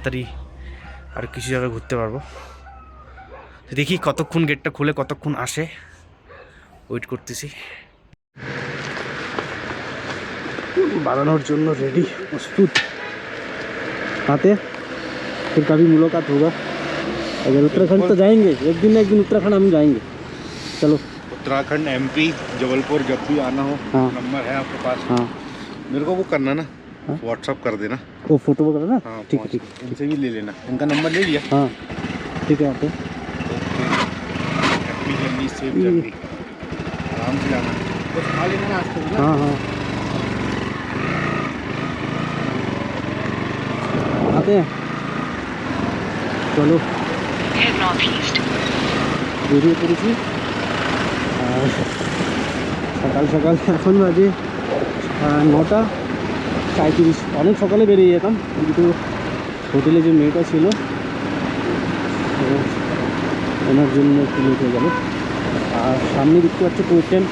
তাড়াতাড়ি আর কিছু জায়গায় ঘুরতে পারবো। দেখি কতক্ষণ গেটটা খুলে কতক্ষণ আসে, ওয়েট করতেছি। বাড়ানোর জন্য রেডি, প্রস্তুত। आते फिर कभी मुलाकात होगा। अगर उत्तराखंड तो जाएंगे, एक दिन उत्तराखंड हम जाएंगे। चलो उत्तराखंड, एमपी, जबलपुर जब भी आना हो, हाँ नंबर है आपके पास। हाँ मेरे को वो करना ना, व्हाट्सअप कर देना। वो फोटो वगैरह ना। हाँ ठीक है ठीक है, इनसे भी ले लेना, इनका नंबर ले लिया। हाँ ठीक है। आते हैप्पी जर्नी, सेफ जर्नी, आराम से जाना, बस खा लेना ना आज तक। हाँ हाँ आते हैं, चलो। বেরিয়ে পড়েছি আর সকাল সকাল এখন বাজে 9:37। অনেক সকালে বেরিয়ে যেতাম, কিন্তু হোটেলে যে মেয়েটা ছিল ওনার জন্য একটু লেট হয়ে গেল। আর সামনে দেখতে পাচ্ছ টয় ট্রেন।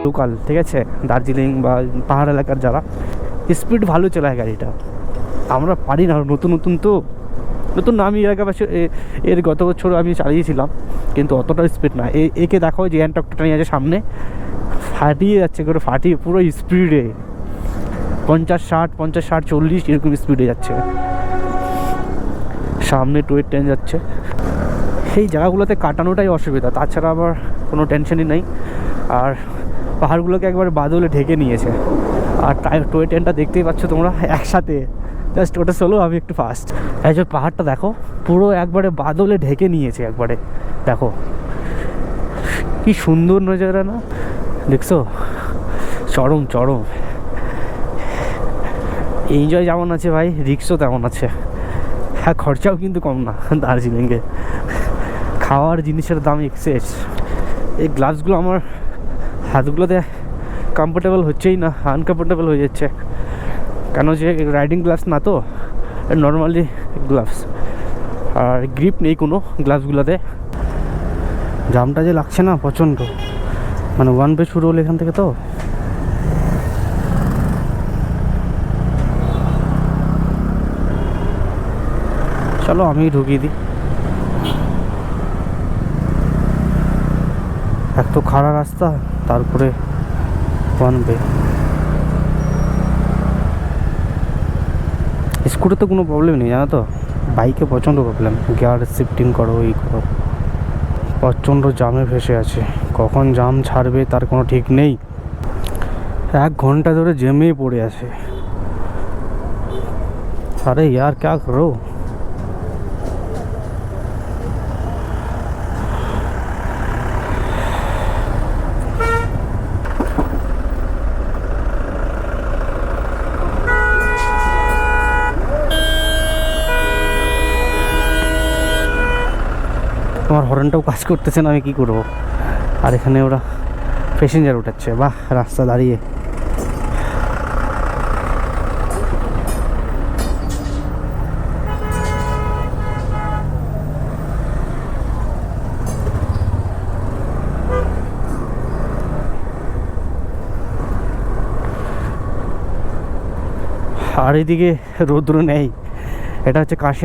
লোকাল, ঠিক আছে, দার্জিলিং বা পাহাড় এলাকার যারা, স্পিড ভালো চালায় গাড়িটা, আমরা পারি না। নতুন নতুন তো, নতুন না, আমি এর গত বছর আমি চালিয়েছিলাম, কিন্তু অতটা স্পিড না। একে দেখো যে টকটা নিয়ে আছে সামনে, ফাটিয়ে যাচ্ছে করে, ফাটিয়ে পুরো স্পিডে 50-60 50-60 40 এরকম স্পিডে যাচ্ছে। সামনে টয় ট্রেন যাচ্ছে। সেই জায়গাগুলোতে কাটানোটাই অসুবিধা, তাছাড়া আবার কোনো টেনশনই নেই। আর পাহাড়গুলোকে একবার বাদলে ঢেকে নিয়েছে। আর টয় ট্রেনটা দেখতেই পাচ্ছ তোমরা একসাথে, জাস্ট ওটা চলো, আমি একটু ফাস্ট। এই যে পাহাড়টা দেখো, পুরো একবারে বাদলে ঢেকে নিয়েছে একবারে, দেখো কি সুন্দর নজারা না, দেখছো? চরম চরম এনজয় যেমন আছে ভাই, রিক্সও তেমন আছে। হ্যাঁ, খরচাও কিন্তু কম না দার্জিলিংয়ে, খাওয়ার জিনিসের দাম এক্সেস। এই গ্লাভসগুলো আমার হাতগুলোতে কমফোর্টেবল হচ্ছেই না, আনকমফোর্টেবল হয়ে যাচ্ছে। কেন যে রাইডিং গ্লাভস না তো, নর্মালি গ্লাভস, আর গ্রিপ নেই কোনো গ্লাভসগুলোতে। জামটা যে লাগছে না প্রচণ্ড, মানে ওয়ান বে শুরু হলো এখান থেকে তো। চলো আমি ঢুকিয়ে দিই। এক তো খাড়া রাস্তা, তারপরে ওয়ান বে। স্কুটিতে কোনো প্রবলেম নেই জানো তো, বাইকে প্রচণ্ড প্রবলেম, গিয়ার শিফটিং করো, এই করো, প্রচণ্ড জামে ফেসে আছে। কখন জাম ছাড়বে তার কোনো ঠিক নেই, 1 ঘন্টা ধরে জ্যামেই পড়ে আছে। আরে ইয়ার ক্যা করো। আমার হর্নটাও কাজ করতেছে না, আমি কী করবো। আর এখানে ওরা প্যাসেঞ্জার উঠাচ্ছে, বাহ, রাস্তা দাঁড়িয়ে। আর এদিকে রৌদ্র নেই, এটা হচ্ছে কাশি।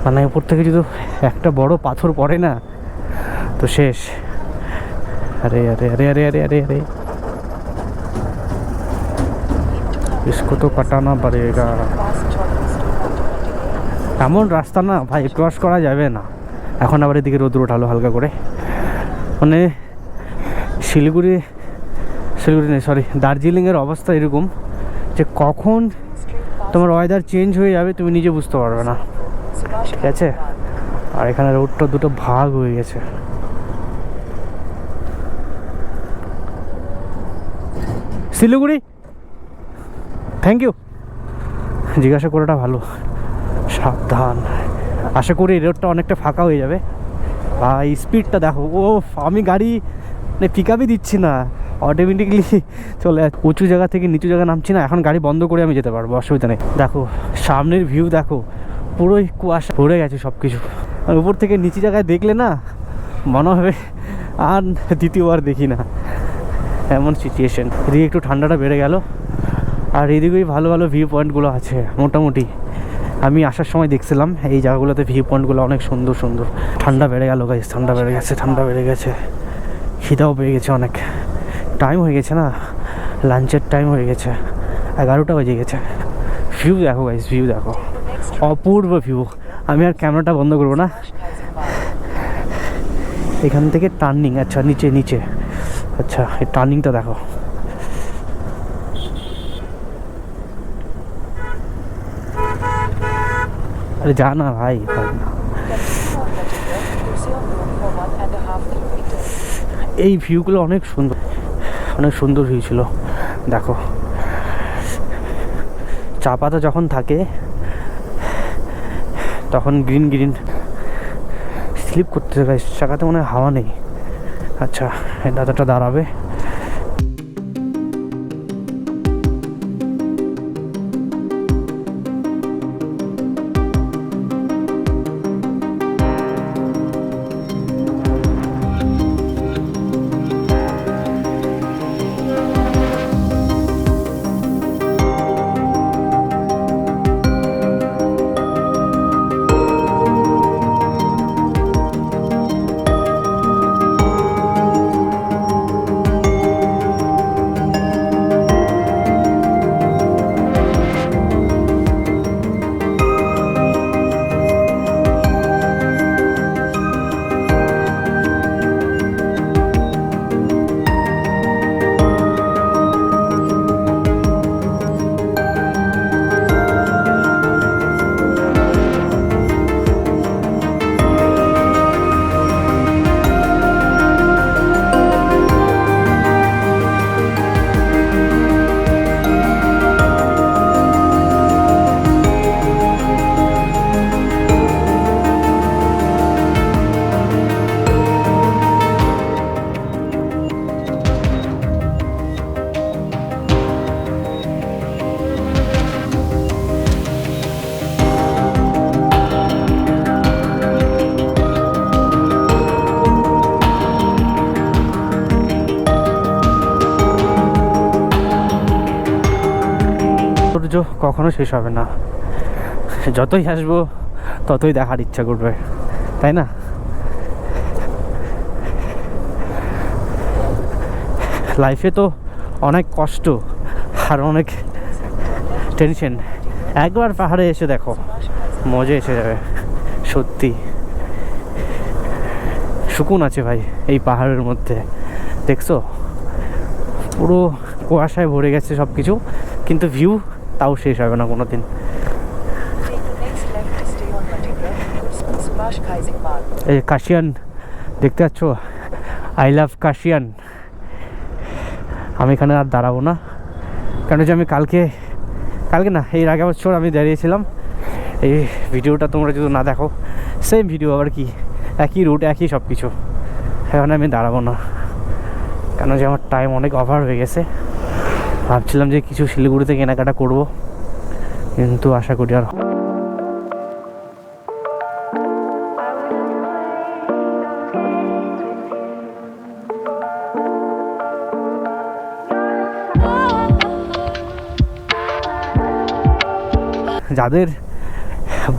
মানে উপর থেকে যদি একটা বড় পাথর পড়ে না তো শেষ। अरे अरे अरे अरे अरे अरे अरे इसको तो कटाना पड़ेगा। এমন রাস্তা না ভাই, ক্রস করা যাবে না। এখন আবার এদিকে রোদ ওঠালো হালকা করে, মানে শিলিগুড়ি নেই, সরি, দার্জিলিংয়ের অবস্থা এরকম যে কখন তোমার ওয়েদার চেঞ্জ হয়ে যাবে তুমি নিজে বুঝতে পারবে না, ঠিক আছে। আর এখানে রোডটা দুটো ভাগ হয়ে গেছে। Siliguri, thank you. জিজ্ঞাসা করাটা ভালো। সাবধান। আশা করি এই রোডটা অনেকটা ফাঁকা হয়ে যাবে। ভাই স্পিডটা দেখো, ও আমি গাড়ি মানে পিক আপই দিচ্ছি না, অটোমেটিকলি চলে যাচ্ছে। উঁচু জায়গা থেকে নিচু জায়গা নামছি না, এখন গাড়ি বন্ধ করে আমি যেতে পারবো, অসুবিধা নেই। দেখো সামনের ভিউ দেখো, পুরোই কুয়াশা ভরে গেছে সব কিছু। আর উপর থেকে নিচু জায়গায় দেখলে না মনে হবে আর দ্বিতীয়বার দেখি না, এমন সিচুয়েশন। এদিকে একটু ঠান্ডাটা বেড়ে গেল, আর এদিকেই ভালো ভালো ভিউ পয়েন্টগুলো আছে মোটামুটি। আমি আসার সময় দেখছিলাম এই জায়গাগুলোতে ভিউ পয়েন্টগুলো অনেক সুন্দর সুন্দর। ঠান্ডা বেড়ে গেল গাইস, ঠান্ডা বেড়ে গেছে, ঠান্ডা বেড়ে গেছে। খিদাও পেয়ে গেছে অনেক, টাইম হয়ে গেছে না, লাঞ্চের টাইম হয়ে গেছে, 11টা বেজে গেছে। ভিউ দেখো গাইস, ভিউ দেখো, অপূর্ব ভিউ। আমি আর ক্যামেরাটা বন্ধ করবো না। এখান থেকে টার্নিং, আচ্ছা নিচে নিচে, আচ্ছা এই টার্নিংটা দেখো। আরে যা না ভাই, এই ভিউগুলো অনেক সুন্দর, অনেক সুন্দর ভিউ ছিল। দেখো চা পাতা যখন থাকে তখন গ্রিন গ্রিন। স্লিপ করতে থাকে, চাকাতে মনে হয় হাওয়া নেই। আচ্ছা এই দাদাটা দাঁড়াবে। সৌন্দর্য কখনো শেষ হবে না, যতই আসবো ততই দেখার ইচ্ছা করবে, তাই না? লাইফে তো অনেক কষ্ট আর অনেক টেনশন, একবার পাহাড়ে এসে দেখো মজা এসে যাবে। সত্যি সুকুন আছে ভাই এই পাহাড়ের মধ্যে। দেখছো পুরো কুয়াশায় ভরে গেছে সব কিছু, কিন্তু ভিউ তাও শেষ হবে না কোনো দিন। এই কাশিয়ান দেখতে পাচ্ছ, আই লাভ কাশিয়ান। আমি এখানে আর দাঁড়াবো না, কারণ যে আমি কালকে না এর আগের বছর আমি দাঁড়িয়েছিলাম। এই ভিডিওটা তোমরা যদি না দেখো, সেম ভিডিও আবার কি, একই রুট একই সব কিছু। এখন আমি দাঁড়াবো না, কেন যে আমার টাইম অনেক ওভার হয়ে গেছে। ভাবছিলাম যে কিছু শিলিগুড়িতে কেনাকাটা করব, কিন্তু আশা করি আর যাদের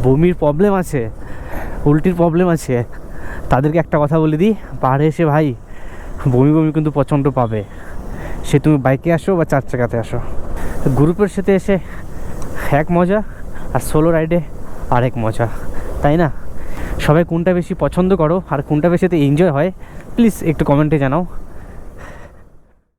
বমির প্রবলেম আছে, উল্টির প্রবলেম আছে, তাদেরকে একটা কথা বলে দিই, পাহাড়ে এসে ভাই বমি কিন্তু প্রচণ্ড পাবে। সে তুমি বাইকে আসো বা 4 চাকাতে আসো। গ্রুপের সাথে এসে এক মজা, আর সোলো রাইডে আরেক মজা, তাই না? সবাই কোনটা বেশি পছন্দ করো আর কোনটা বেশিতে এনজয় হয়, প্লিজ একটু কমেন্টে জানাও।